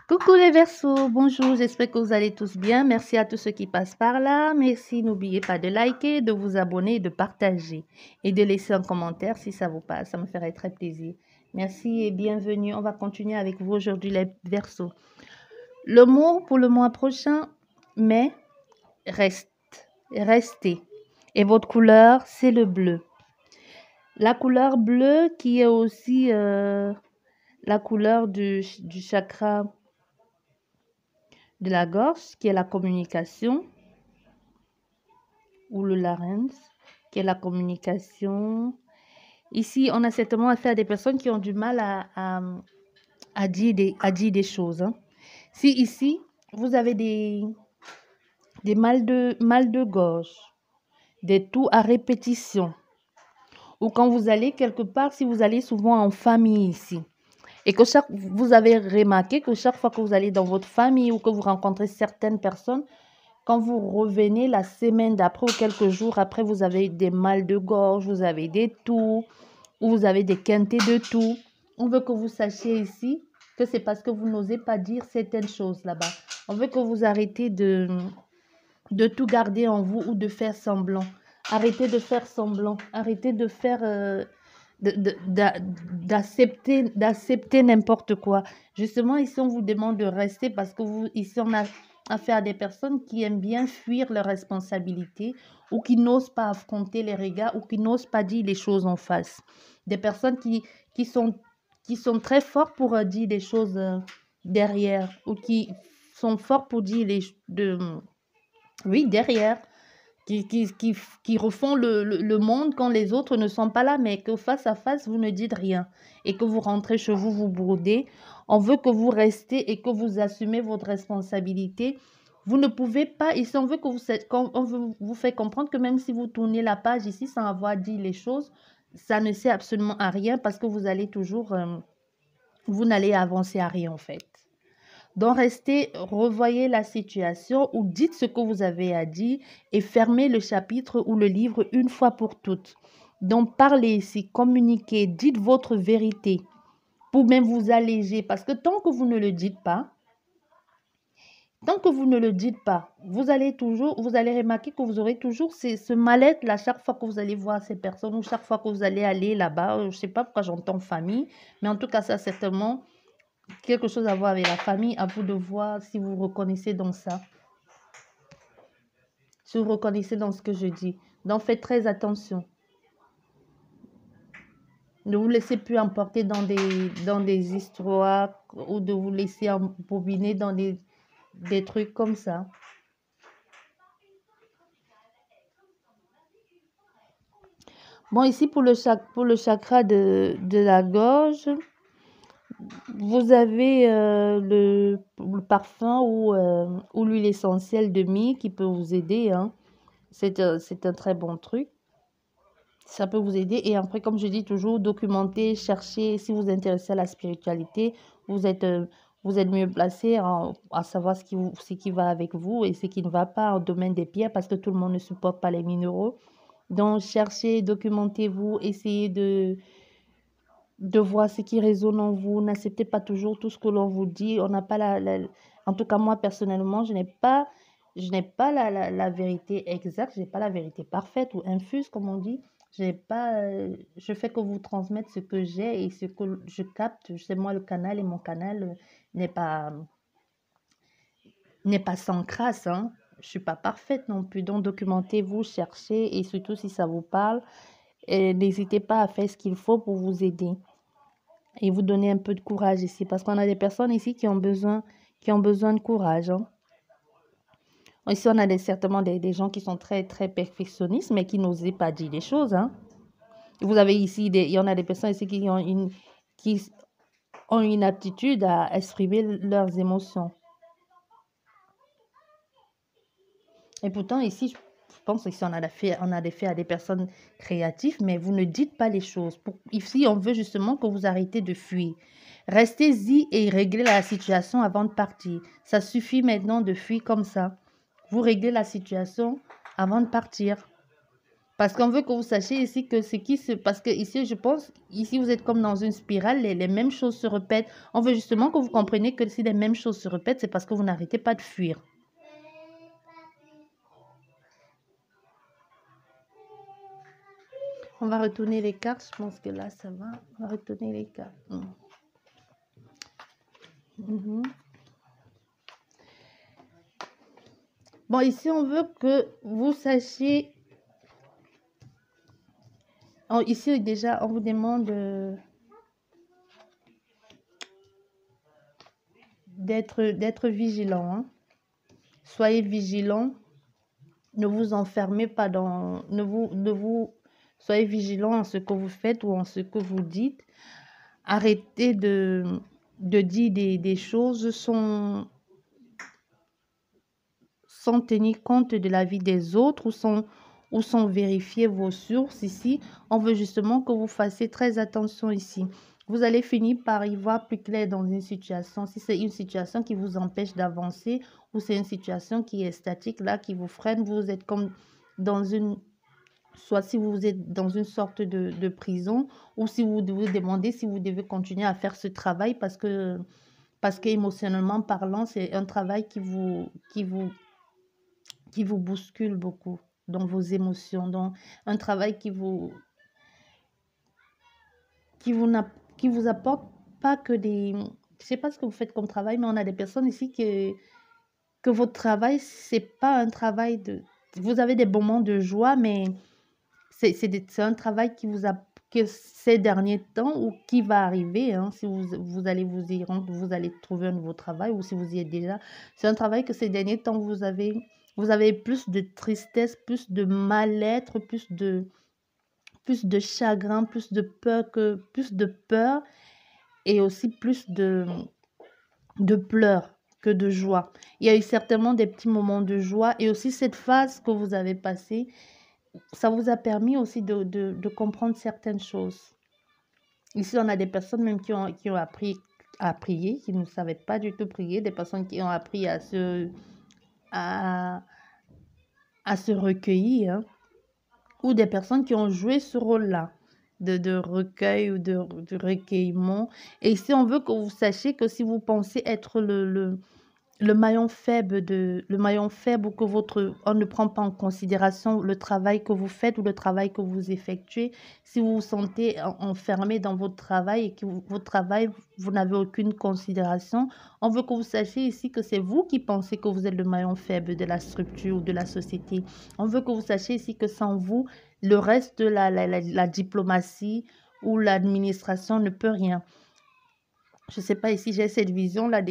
Coucou les Verseaux, bonjour, j'espère que vous allez tous bien. Merci à tous ceux qui passent par là. Merci, n'oubliez pas de liker, de vous abonner, de partager et de laisser un commentaire si ça vous passe. Ça me ferait très plaisir. Merci et bienvenue. On va continuer avec vous aujourd'hui les Verseaux. Le mot pour le mois prochain, mais reste, restez. Et votre couleur, c'est le bleu. La couleur bleue qui est aussi la couleur du chakra de la gorge, qui est la communication, ou le larynx, qui est la communication. Ici, on a certainement affaire à des personnes qui ont du mal à dire des choses. Hein. Si ici, vous avez des mal de gorge, des toux à répétition, ou quand vous allez quelque part, si vous allez souvent en famille ici, et que vous avez remarqué que chaque fois que vous allez dans votre famille ou que vous rencontrez certaines personnes, quand vous revenez la semaine d'après ou quelques jours après, vous avez des mal de gorge, vous avez des toux, ou vous avez des quintés de toux. On veut que vous sachiez ici que c'est parce que vous n'osez pas dire certaines choses là-bas. On veut que vous arrêtez de tout garder en vous ou de faire semblant. Arrêtez de faire semblant. Arrêtez de faire... d'accepter n'importe quoi. Justement, ici, on vous demande de rester parce que ici, on a affaire à des personnes qui aiment bien fuir leurs responsabilités ou qui n'osent pas affronter les regards ou qui n'osent pas dire les choses en face. Des personnes qui sont très fortes pour dire des choses derrière ou qui sont forts pour dire oui, derrière qui refont le monde quand les autres ne sont pas là, mais que face à face, vous ne dites rien et que vous rentrez chez vous, vous brodez. On veut que vous restez et que vous assumez votre responsabilité. Vous ne pouvez pas, ici, on veut que on veut vous faire comprendre que même si vous tournez la page ici sans avoir dit les choses, ça ne sert absolument à rien parce que vous allez toujours, vous n'allez avancer à rien en fait. Donc, restez, revoyez la situation ou dites ce que vous avez à dire et fermez le chapitre ou le livre une fois pour toutes. Donc, parlez ici, communiquez, dites votre vérité pour même vous alléger parce que tant que vous ne le dites pas, vous allez remarquer que vous aurez toujours ce mal-être-là chaque fois que vous allez voir ces personnes ou chaque fois que vous allez aller là-bas. Je ne sais pas pourquoi j'entends famille, mais en tout cas, ça certainement quelque chose à voir avec la famille, à vous de voir si vous reconnaissez dans ça. Si vous reconnaissez dans ce que je dis. Donc, faites très attention. Ne vous laissez plus emporter dans des histoires ou de vous laisser embobiner dans des trucs comme ça. Bon, ici, pour le chakra de la gorge, vous avez le parfum ou l'huile essentielle de myrrhe qui peut vous aider. Hein. C'est un très bon truc. Ça peut vous aider. Et après, comme je dis toujours, documenter, chercher. Si vous vous intéressez à la spiritualité, vous êtes mieux placé à savoir ce qui va avec vous et ce qui ne va pas au domaine des pierres parce que tout le monde ne supporte pas les minéraux. Donc, cherchez, documentez-vous, essayez de voir ce qui résonne en vous. N'acceptez pas toujours tout ce que l'on vous dit. On n'a pas En tout cas, moi, personnellement, je n'ai pas la vérité exacte. Je n'ai pas la vérité parfaite ou infuse, comme on dit. Je fais que vous transmettre ce que j'ai et ce que je capte. C'est moi le canal et mon canal n'est pas sans crasse. Hein. Je ne suis pas parfaite non plus. Donc, documentez-vous, cherchez et surtout si ça vous parle, n'hésitez pas à faire ce qu'il faut pour vous aider et vous donner un peu de courage ici parce qu'on a des personnes ici qui ont besoin de courage. Hein. Ici, on a certainement des gens qui sont très, très perfectionnistes mais qui n'osent pas dire les choses. Hein. Vous avez ici, il y en a des personnes ici qui ont une aptitude à exprimer leurs émotions. Et pourtant, ici, je pense qu'ici, on a des faits à des personnes créatives, mais vous ne dites pas les choses. Ici, on veut justement que vous arrêtez de fuir. Restez-y et réglez la situation avant de partir. Ça suffit maintenant de fuir comme ça. Vous réglez la situation avant de partir. Parce qu'on veut que vous sachiez ici que ce qui se... Parce que ici, je pense, ici, vous êtes comme dans une spirale, les mêmes choses se répètent. On veut justement que vous compreniez que si les mêmes choses se répètent, c'est parce que vous n'arrêtez pas de fuir. On va retourner les cartes. Je pense que là, ça va. On va retourner les cartes. Mhm. Bon, ici, on veut que vous sachiez... ici, déjà, on vous demande d'être vigilant. Hein. Soyez vigilant. Ne vous enfermez pas dans... Soyez vigilant en ce que vous faites ou en ce que vous dites. Arrêtez de dire des choses sans tenir compte de la vie des autres ou sans vérifier vos sources ici. On veut justement que vous fassiez très attention ici. Vous allez finir par y voir plus clair dans une situation. Si c'est une situation qui vous empêche d'avancer ou c'est une situation qui est statique, là, qui vous freine, vous êtes comme dans une... Soit si vous êtes dans une sorte de prison ou si vous vous demandez si vous devez continuer à faire ce travail parce que émotionnellement parlant, c'est un travail qui vous bouscule beaucoup dans vos émotions, dans un travail qui vous apporte pas que des... Je sais pas ce que vous faites comme travail, mais on a des personnes ici que votre travail, c'est pas un travail de... Vous avez des moments de joie, mais c'est un travail qui vous a que ces derniers temps ou qui va arriver, hein, si vous allez vous y rendre, vous allez trouver un nouveau travail ou si vous y êtes déjà. C'est un travail que ces derniers temps, vous avez plus de tristesse, plus de mal-être, plus de chagrin, plus de peur et aussi plus de pleurs que de joie. Il y a eu certainement des petits moments de joie et aussi cette phase que vous avez passée, ça vous a permis aussi de comprendre certaines choses. Ici, on a des personnes même qui ont appris à prier, qui ne savaient pas du tout prier, des personnes qui ont appris à se recueillir, hein, ou des personnes qui ont joué ce rôle-là de recueil ou de recueillement. Et ici, on veut que vous sachiez que si vous pensez être le maillon faible ou que on ne prend pas en considération le travail que vous faites ou le travail que vous effectuez, si vous vous sentez enfermé dans votre travail et que votre travail, vous n'avez aucune considération, on veut que vous sachiez ici que c'est vous qui pensez que vous êtes le maillon faible de la structure ou de la société. On veut que vous sachiez ici que sans vous, le reste de la diplomatie ou l'administration ne peut rien. Je ne sais pas, ici j'ai cette vision-là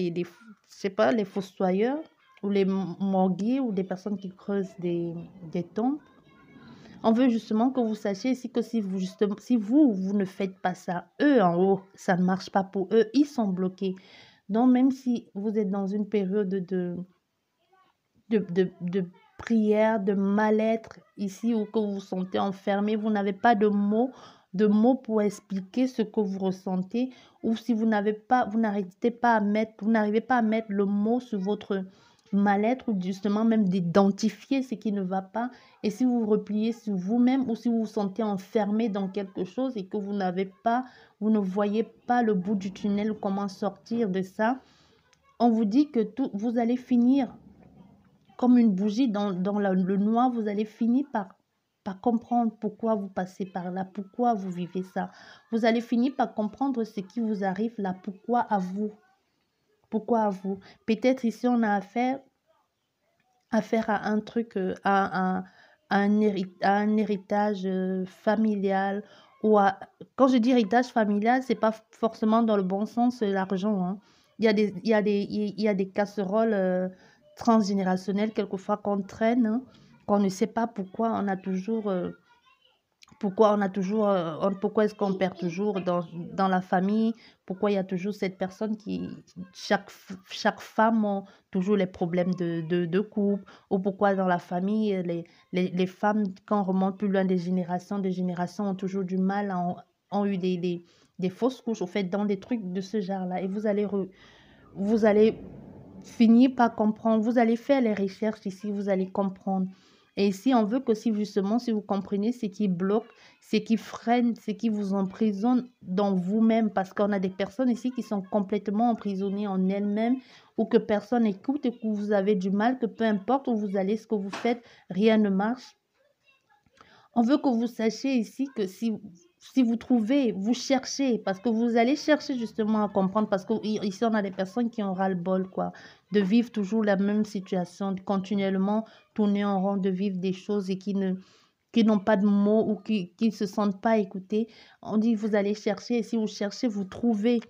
je sais pas, les fossoyeurs ou les morguiers ou des personnes qui creusent des tombes. On veut justement que vous sachiez ici que si vous ne faites pas ça, eux en haut, ça ne marche pas pour eux, ils sont bloqués. Donc même si vous êtes dans une période de prière, de mal-être ici ou que vous vous sentez enfermé, vous n'avez pas de mots pour expliquer ce que vous ressentez ou si vous n'arrivez pas à mettre le mot sur votre mal-être ou justement même d'identifier ce qui ne va pas et si vous vous repliez sur vous-même ou si vous vous sentez enfermé dans quelque chose et que vous ne voyez pas le bout du tunnel ou comment sortir de ça, on vous dit que vous allez finir comme une bougie dans le noir, vous allez finir par comprendre pourquoi vous passez par là, pourquoi vous vivez ça. Vous allez finir par comprendre ce qui vous arrive là, pourquoi à vous. Pourquoi à vous. Peut-être ici, on a affaire à un truc, à un héritage familial. Quand je dis héritage familial, c'est pas forcément dans le bon sens l'argent. Hein. Il y a des casseroles transgénérationnelles quelquefois qu'on traîne, hein, qu'on ne sait pas pourquoi pourquoi est-ce qu'on perd toujours dans la famille, pourquoi il y a toujours cette personne chaque femme a toujours les problèmes de couple, ou pourquoi dans la famille, les femmes, quand on remonte plus loin des générations, ont toujours du mal, ont eu des fausses couches, au fait, dans des trucs de ce genre-là. Et vous allez finir par comprendre, vous allez faire les recherches ici, vous allez comprendre. Et ici, on veut que si justement, si vous comprenez ce qui bloque, ce qui freine, ce qui vous emprisonne dans vous-même, parce qu'on a des personnes ici qui sont complètement emprisonnées en elles-mêmes, ou que personne n'écoute et que vous avez du mal, que peu importe où vous allez, ce que vous faites, rien ne marche. On veut que vous sachiez ici que si vous trouvez, vous cherchez, parce que vous allez chercher justement à comprendre, parce que ici on a des personnes qui ont ras-le-bol, quoi, de vivre toujours la même situation, de continuellement tourner en rond, de vivre des choses et qui n'ont pas de mots ou qui ne se sentent pas écoutés. On dit vous allez chercher, et si vous cherchez, vous trouvez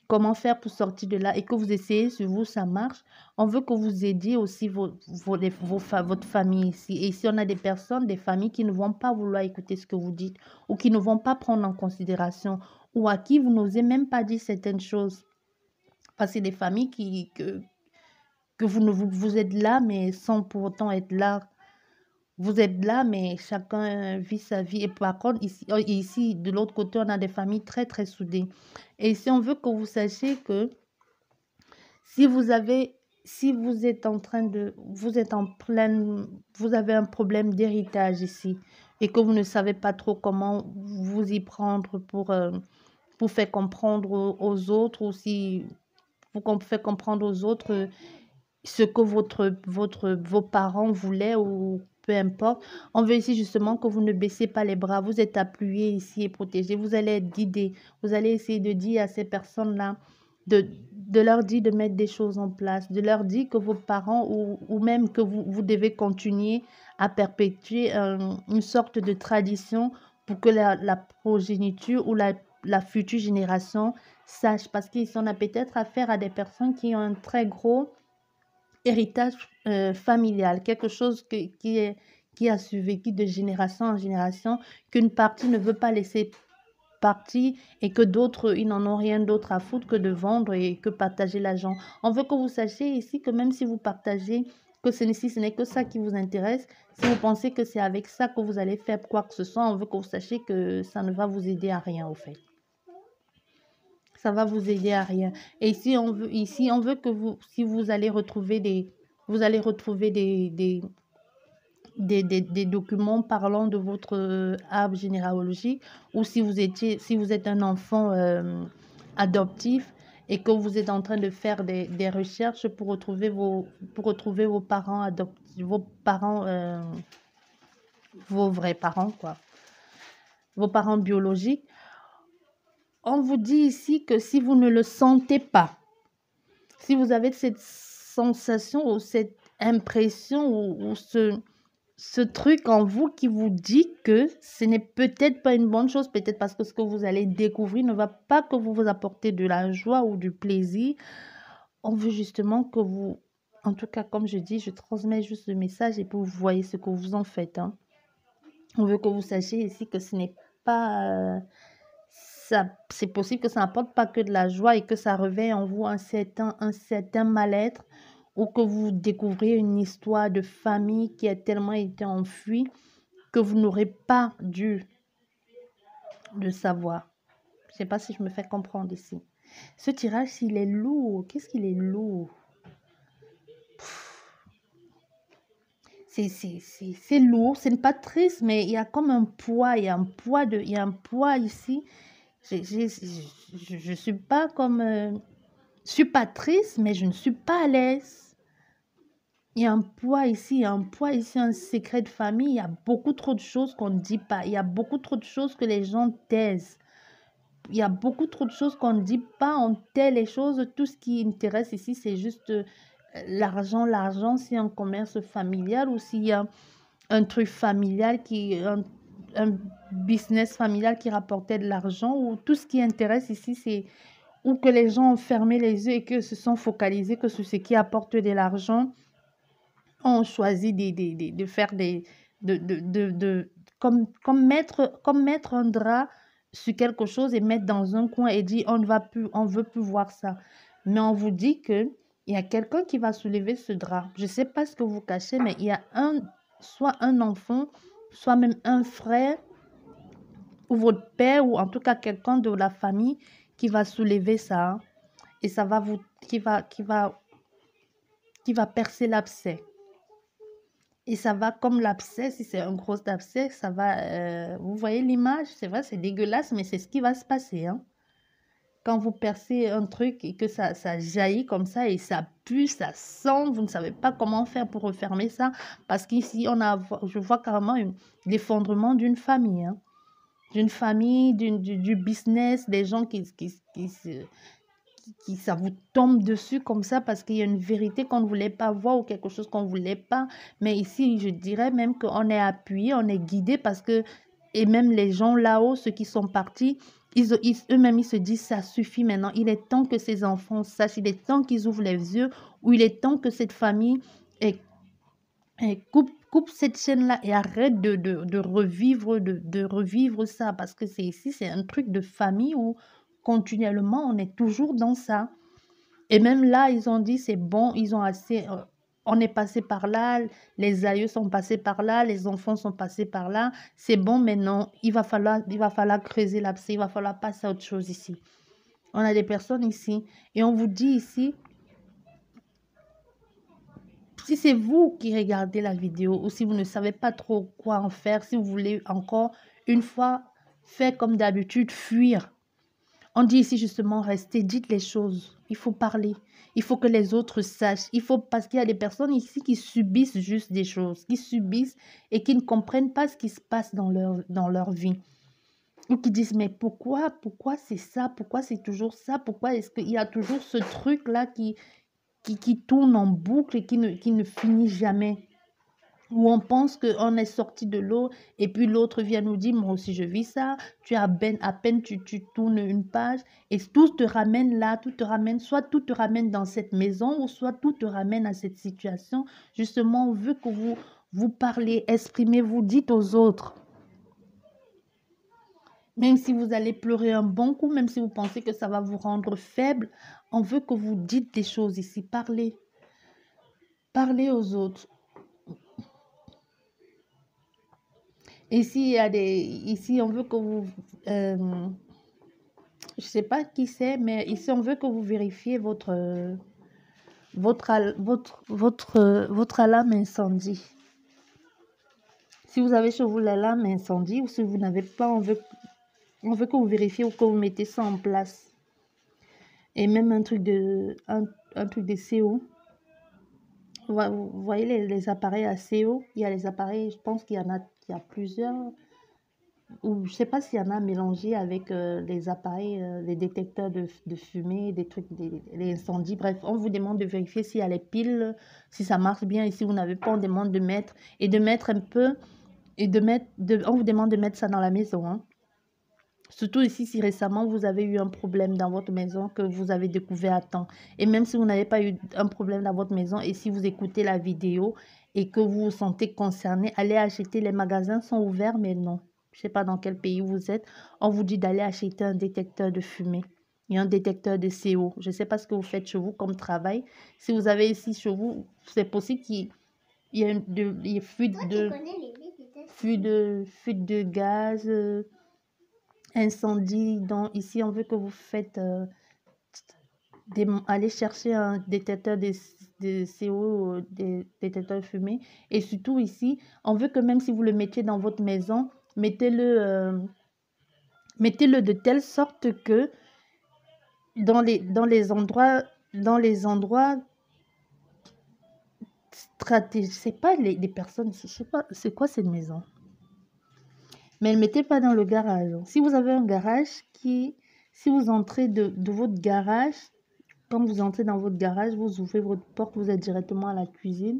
comment faire pour sortir de là et que vous essayez sur vous, ça marche. On veut que vous aidiez aussi votre famille ici. Et si on a des personnes, des familles qui ne vont pas vouloir écouter ce que vous dites ou qui ne vont pas prendre en considération ou à qui vous n'osez même pas dire certaines choses. Parce que c'est des familles que vous êtes là, mais sans pour autant être là. Vous êtes là, mais chacun vit sa vie. Et par contre, ici, de l'autre côté, on a des familles très, très soudées. Et ici, on veut que vous sachiez que si vous avez, si vous êtes en train de, vous êtes en pleine, vous avez un problème d'héritage ici et que vous ne savez pas trop comment vous y prendre pour faire comprendre aux autres ou si vous faites comprendre aux autres ce que vos parents voulaient ou peu importe. On veut ici justement que vous ne baissez pas les bras. Vous êtes appuyés ici et protégés. Vous allez être guidés. Vous allez essayer de dire à ces personnes-là, de leur dire de mettre des choses en place, de leur dire que vos parents ou même que vous devez continuer à perpétuer une sorte de tradition pour que la progéniture ou la future génération sache. Parce qu'ici, on a peut-être affaire à des personnes qui ont un très gros héritage familial, quelque chose qui a survécu de génération en génération, qu'une partie ne veut pas laisser partir et que d'autres, ils n'en ont rien d'autre à foutre que de vendre et que partager l'argent. On veut que vous sachiez ici que même si vous partagez, que ce n'est que ça qui vous intéresse, si vous pensez que c'est avec ça que vous allez faire quoi que ce soit, on veut que vous sachiez que ça ne va vous aider à rien au fait. Ça va vous aider à rien. Et ici, on veut que si vous allez retrouver des documents parlant de votre arbre généalogique, ou si vous êtes un enfant adoptif et que vous êtes en train de faire des recherches pour retrouver vos parents adoptifs, vos vrais parents, quoi, vos parents biologiques. On vous dit ici que si vous ne le sentez pas, si vous avez cette sensation ou cette impression ou ce truc en vous qui vous dit que ce n'est peut-être pas une bonne chose, peut-être parce que ce que vous allez découvrir ne va pas que vous apporter de la joie ou du plaisir. On veut justement que vous, en tout cas, comme je dis, je transmets juste le message et puis vous voyez ce que vous en faites, hein. On veut que vous sachiez ici que ce n'est pas... c'est possible que ça n'apporte pas que de la joie et que ça réveille en vous un certain mal-être ou que vous découvrez une histoire de famille qui a tellement été enfuie que vous n'aurez pas dû le savoir. Je ne sais pas si je me fais comprendre ici. Ce tirage, s'il est lourd, qu'est-ce qu'il est lourd? C'est lourd, ce n'est pas triste, mais il y a comme un poids, il y a un poids ici. Je suis pas comme... je suis pas triste, mais je ne suis pas à l'aise. Il y a un poids ici, il y a un poids ici, un secret de famille. Il y a beaucoup trop de choses qu'on ne dit pas. Il y a beaucoup trop de choses que les gens taisent. Il y a beaucoup trop de choses qu'on ne dit pas. On tait les choses. Tout ce qui intéresse ici, c'est juste l'argent. L'argent, c'est un commerce familial ou s'il y a un truc familial un business familial qui rapportait de l'argent ou tout ce qui intéresse ici, c'est ou que les gens ont fermé les yeux et que se sont focalisés que sur ce qui apporte de l'argent, ont choisi de faire comme mettre un drap sur quelque chose et mettre dans un coin et dire on veut plus voir ça. Mais on vous dit que il y a quelqu'un qui va soulever ce drap. Je ne sais pas ce que vous cachez, mais il y a soit un enfant, soit même un frère ou votre père ou en tout cas quelqu'un de la famille qui va soulever ça, hein, et ça va qui va percer l'abcès. Et ça va comme l'abcès, si c'est un gros abcès, ça va... vous voyez l'image? C'est vrai, c'est dégueulasse, mais c'est ce qui va se passer, hein. Quand vous percez un truc et que ça jaillit comme ça et ça pue, ça sent, vous ne savez pas comment faire pour refermer ça. Parce qu'ici, je vois carrément l'effondrement d'une famille, hein. D'une famille, du business, des gens ça vous tombe dessus comme ça parce qu'il y a une vérité qu'on ne voulait pas voir ou quelque chose qu'on ne voulait pas. Mais ici, je dirais même qu'on est appuyé, on est guidé parce que, et même les gens là-haut, ceux qui sont partis, eux-mêmes, ils se disent, ça suffit maintenant. Il est temps que ces enfants sachent, il est temps qu'ils ouvrent les yeux, ou il est temps que cette famille coupe cette chaîne-là et arrête de revivre ça. Parce que c'est un truc de famille où continuellement, on est toujours dans ça. Et même là, ils ont dit, c'est bon, ils ont assez, on est passé par là, les aïeux sont passés par là, les enfants sont passés par là, c'est bon, mais non, il va falloir creuser l'abcès, il va falloir passer à autre chose ici. On a des personnes ici, et on vous dit ici, si c'est vous qui regardez la vidéo, ou si vous ne savez pas trop quoi en faire, si vous voulez encore une fois faire comme d'habitude, fuir. On dit ici justement, restez, dites les choses. Il faut parler. Il faut que les autres sachent. Parce qu'il y a des personnes ici qui subissent juste des choses, qui subissent et qui ne comprennent pas ce qui se passe dans leur vie. Ou qui disent, mais pourquoi c'est ça? Pourquoi c'est toujours ça? Pourquoi est-ce qu'il y a toujours ce truc-là qui tourne en boucle et qui ne finit jamais? Où on pense qu'on est sorti de l'eau et puis l'autre vient nous dire, moi aussi je vis ça, à peine tu tournes une page et tout te ramène là, soit tout te ramène dans cette maison ou soit tout te ramène à cette situation. Justement, on veut que vous parlez, exprimez-vous, dites aux autres. Même si vous allez pleurer un bon coup, même si vous pensez que ça va vous rendre faible, on veut que vous dites des choses ici, parlez. Parlez aux autres. Ici, on veut que vous... je sais pas qui c'est, mais ici, on veut que vous vérifiez votre alarme incendie. Si vous avez chez vous l'alarme incendie ou si vous n'avez pas, on veut que vous vérifiez ou que vous mettez ça en place. Et même un truc de CO. Vous voyez les appareils à CO, il y a les appareils, je pense qu'il y a plusieurs, ou je sais pas s'il y en a mélangé avec les appareils, les détecteurs de fumée, des trucs, les incendies. Bref, on vous demande de vérifier s'il y a les piles, si ça marche bien. Et si vous n'avez pas, on demande de mettre un peu, on vous demande de mettre ça dans la maison, hein. Surtout ici, si récemment vous avez eu un problème dans votre maison que vous avez découvert à temps. Et même si vous n'avez pas eu un problème dans votre maison et si vous écoutez la vidéo et que vous vous sentez concerné, allez acheter. Les magasins sont ouverts, mais non. Je ne sais pas dans quel pays vous êtes. On vous dit d'aller acheter un détecteur de fumée et un détecteur de CO. Je ne sais pas ce que vous faites chez vous comme travail. Si vous avez ici chez vous, c'est possible qu'il y ait une fuite de gaz, incendie. Donc ici, on veut que vous faites aller chercher un détecteur de CO, des détecteurs de fumée. Et surtout ici, on veut que même si vous le mettez dans votre maison, mettez-le de telle sorte que dans les endroits stratégiques, c'est pas les personnes, je sais pas, c'est quoi cette maison? Mais ne mettez pas dans le garage. Si vous avez un garage si vous entrez de votre garage, quand vous entrez dans votre garage, vous ouvrez votre porte, vous êtes directement à la cuisine.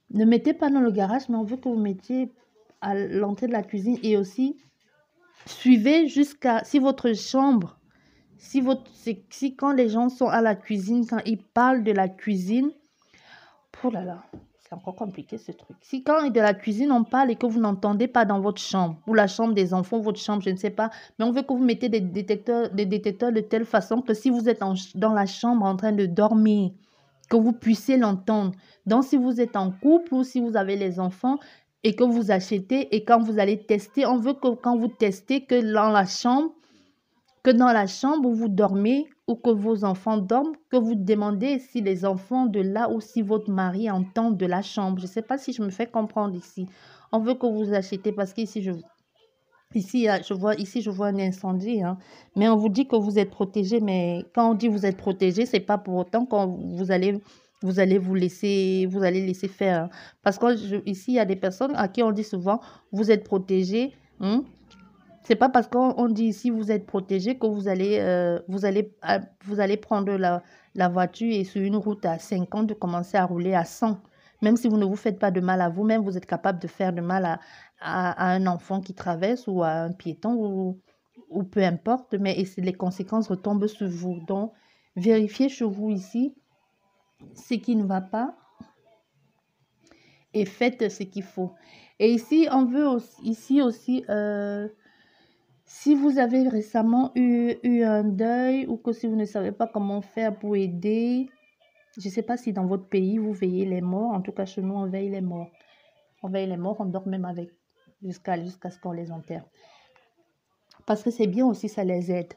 Ne mettez pas dans le garage, mais on veut que vous mettiez à l'entrée de la cuisine et aussi suivez jusqu'à si votre chambre, si quand les gens sont à la cuisine, quand ils parlent de la cuisine, oh là là, c'est encore compliqué ce truc. Si quand de la cuisine on parle et que vous n'entendez pas dans votre chambre, ou la chambre des enfants, votre chambre, je ne sais pas, mais on veut que vous mettez des détecteurs de telle façon que si vous êtes dans la chambre en train de dormir, que vous puissiez l'entendre. Donc si vous êtes en couple ou si vous avez les enfants et que vous achetez et quand vous allez tester, on veut que quand vous testez que dans la chambre, que dans la chambre où vous dormez ou que vos enfants dorment, que vous demandez si les enfants de là ou si votre mari entend de la chambre. Je ne sais pas si je me fais comprendre ici. On veut que vous achetez parce qu'ici, je vois un incendie, hein. Mais on vous dit que vous êtes protégé. Mais quand on dit vous êtes protégé, c'est pas pour autant que vous allez laisser faire, hein. Parce que ici, il y a des personnes à qui on dit souvent vous êtes protégé. Hein. C'est pas parce qu'on dit ici vous êtes protégé que vous allez prendre la voiture et sur une route à 50 de commencer à rouler à 100. Même si vous ne vous faites pas de mal à vous-même, vous êtes capable de faire de mal à un enfant qui traverse ou à un piéton ou peu importe, mais les conséquences retombent sur vous. Donc, vérifiez chez vous ici ce qui ne va pas et faites ce qu'il faut. Et ici, on veut aussi, si vous avez récemment eu un deuil ou que si vous ne savez pas comment faire pour aider, je ne sais pas si dans votre pays, vous veillez les morts. En tout cas, chez nous, on veille les morts. On veille les morts, on dort même avec jusqu'à ce qu'on les enterre. Parce que c'est bien aussi, ça les aide.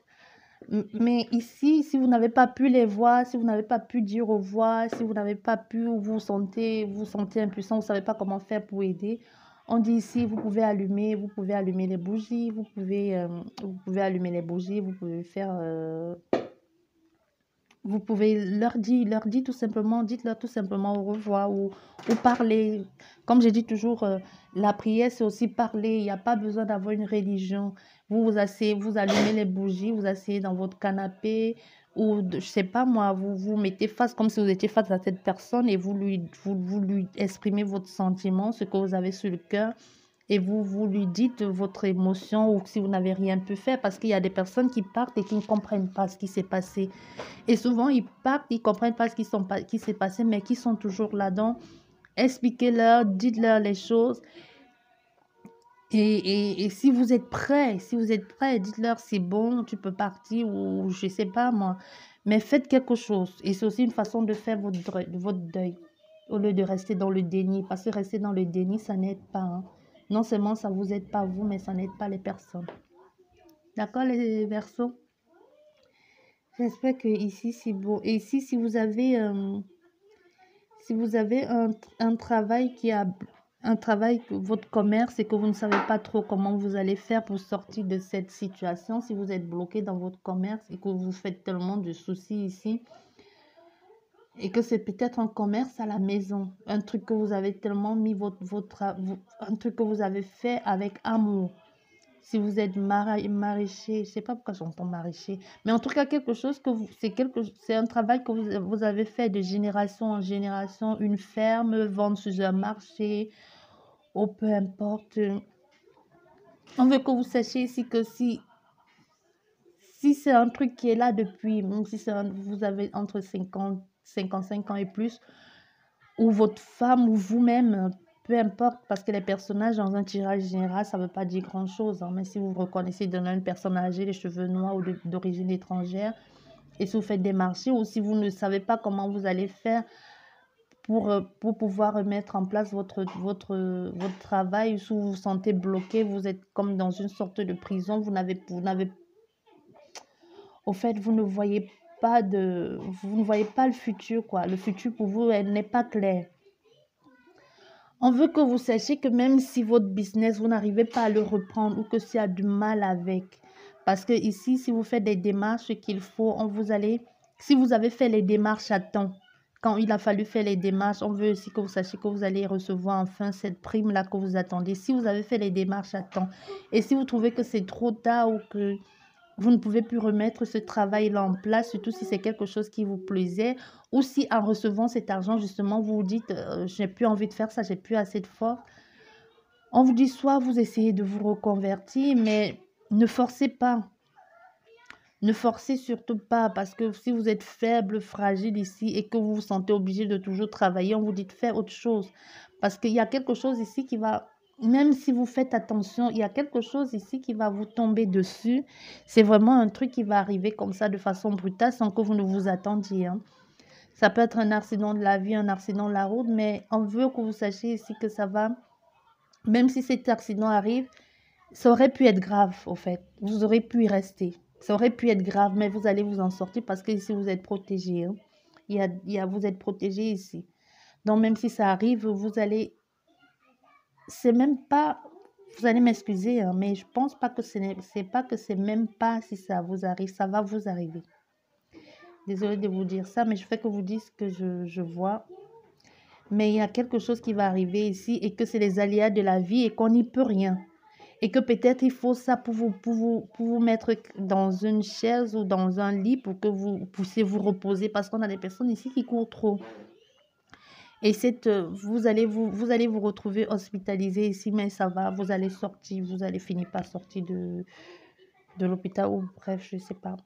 Mais ici, si vous n'avez pas pu les voir, si vous n'avez pas pu dire au revoir, si vous n'avez pas pu, vous sentez impuissant, vous ne savez pas comment faire pour aider, on dit ici, vous pouvez allumer les bougies, vous pouvez allumer les bougies, vous pouvez faire, vous pouvez leur dire tout simplement, dites-leur tout simplement au revoir ou parler. Comme je dis toujours, la prière, c'est aussi parler. Il n'y a pas besoin d'avoir une religion. Vous vous asseyez, vous allumez les bougies, vous asseyez dans votre canapé ou, je sais pas moi, vous vous mettez face comme si vous étiez face à cette personne et vous lui exprimez votre sentiment, ce que vous avez sur le cœur. Et vous lui dites votre émotion ou si vous n'avez rien pu faire parce qu'il y a des personnes qui partent et qui ne comprennent pas ce qui s'est passé. Et souvent, ils partent, ils ne comprennent pas qui s'est passé, mais qui sont toujours là. Donc, expliquez-leur, dites-leur les choses. Et si vous êtes prêts, dites-leur c'est bon, tu peux partir ou je ne sais pas moi. Mais faites quelque chose. Et c'est aussi une façon de faire votre deuil au lieu de rester dans le déni. Parce que rester dans le déni, ça n'aide pas, hein. Non seulement ça ne vous aide pas vous, mais ça n'aide pas les personnes. D'accord, les Verseaux? J'espère que ici c'est beau. Et ici, si vous avez un travail votre commerce et que vous ne savez pas trop comment vous allez faire pour sortir de cette situation, si vous êtes bloqué dans votre commerce et que vous faites tellement de soucis ici, et que c'est peut-être un commerce à la maison, un truc que vous avez tellement mis un truc que vous avez fait avec amour. Si vous êtes maraîcher, je ne sais pas pourquoi j'entends maraîcher, mais en tout cas, c'est un travail que vous avez fait de génération en génération, une ferme, vendre sur un marché, ou peu importe. On veut que vous sachiez ici que si c'est un truc qui est là depuis, même si vous avez entre 55 ans et plus, ou votre femme ou vous-même, peu importe, parce que les personnages dans un tirage général, ça ne veut pas dire grand-chose, hein. Mais si vous reconnaissez dans une personne âgée, les cheveux noirs ou d'origine étrangère, et si vous faites des marchés, ou si vous ne savez pas comment vous allez faire pour pouvoir mettre en place votre travail, si vous vous sentez bloqué, vous êtes comme dans une sorte de prison, au fait, vous ne voyez pas le futur, quoi. Le futur pour vous, elle n'est pas clair. On veut que vous sachiez que même si votre business, vous n'arrivez pas à le reprendre ou que s'il y a du mal avec, parce que ici, si vous faites des démarches qu'il faut, si vous avez fait les démarches à temps, quand il a fallu faire les démarches, on veut aussi que vous sachiez que vous allez recevoir enfin cette prime-là que vous attendez. Si vous avez fait les démarches à temps et si vous trouvez que c'est trop tard ou que vous ne pouvez plus remettre ce travail-là en place, surtout si c'est quelque chose qui vous plaisait, ou si en recevant cet argent, justement, vous vous dites, j'ai plus envie de faire ça, j'ai plus assez de force. On vous dit soit vous essayez de vous reconvertir, mais ne forcez pas. Ne forcez surtout pas, parce que si vous êtes faible, fragile ici et que vous vous sentez obligé de toujours travailler, on vous dit de faire autre chose. Parce qu'il y a quelque chose ici qui va, même si vous faites attention, il y a quelque chose ici qui va vous tomber dessus. C'est vraiment un truc qui va arriver comme ça de façon brutale sans que vous ne vous attendiez, hein. Ça peut être un accident de la vie, un accident de la route, mais on veut que vous sachiez ici que ça va, même si cet accident arrive, ça aurait pu être grave, au fait. Vous aurez pu y rester. Ça aurait pu être grave, mais vous allez vous en sortir parce que ici, vous êtes protégé, hein. Vous êtes protégé ici. Donc, même si ça arrive, vous allez... C'est même pas... Vous allez m'excuser, hein, mais je pense pas que c'est pas que c'est même pas si ça vous arrive, ça va vous arriver. Désolée de vous dire ça, mais je fais que vous dire ce que je vois. Mais il y a quelque chose qui va arriver ici et que c'est les aléas de la vie et qu'on n'y peut rien. Et que peut-être il faut ça pour vous mettre dans une chaise ou dans un lit pour que vous puissiez vous reposer parce qu'on a des personnes ici qui courent trop. Et vous allez vous retrouver hospitalisé ici, mais ça va, vous allez sortir, vous allez finir par sortir de l'hôpital ou bref, je ne sais pas.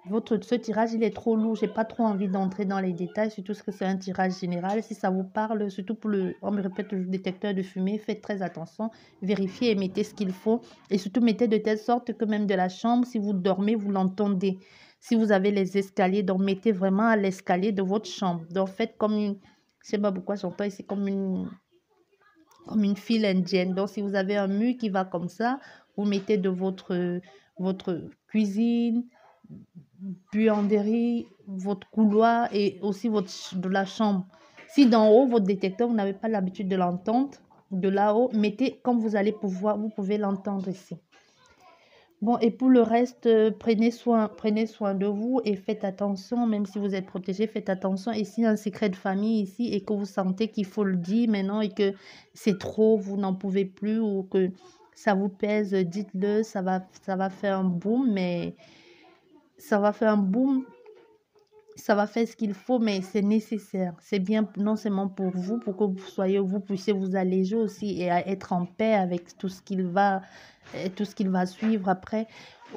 Ce tirage, il est trop lourd. J'ai pas trop envie d'entrer dans les détails, surtout ce que c'est un tirage général. Si ça vous parle, surtout pour on me répète le détecteur de fumée, faites très attention, vérifiez et mettez ce qu'il faut. Et surtout, mettez de telle sorte que même de la chambre, si vous dormez, vous l'entendez. Si vous avez les escaliers, donc mettez vraiment à l'escalier de votre chambre. Donc faites comme une, je sais pas pourquoi j'entends ici comme une file indienne. Donc si vous avez un mur qui va comme ça, vous mettez de votre cuisine, buanderie, votre couloir et aussi de la chambre. Si d'en haut, votre détecteur, vous n'avez pas l'habitude de l'entendre, de là-haut, mettez comme vous allez pouvoir, vous pouvez l'entendre ici. Bon, et pour le reste, prenez soin de vous et faites attention, même si vous êtes protégé, faites attention. Et s'il y a un secret de famille ici et que vous sentez qu'il faut le dire maintenant et que c'est trop, vous n'en pouvez plus ou que ça vous pèse, dites-le, ça va faire un boom, mais ça va faire un boom, ça va faire ce qu'il faut, mais c'est nécessaire. C'est bien non seulement pour vous, pour que vous puissiez vous alléger aussi et à être en paix avec tout ce qu'il va suivre après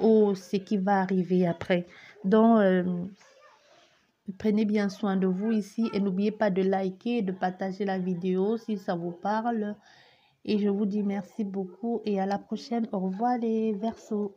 ou ce qui va arriver après. Donc, prenez bien soin de vous ici et n'oubliez pas de liker et de partager la vidéo si ça vous parle. Et je vous dis merci beaucoup et à la prochaine. Au revoir les Verseaux.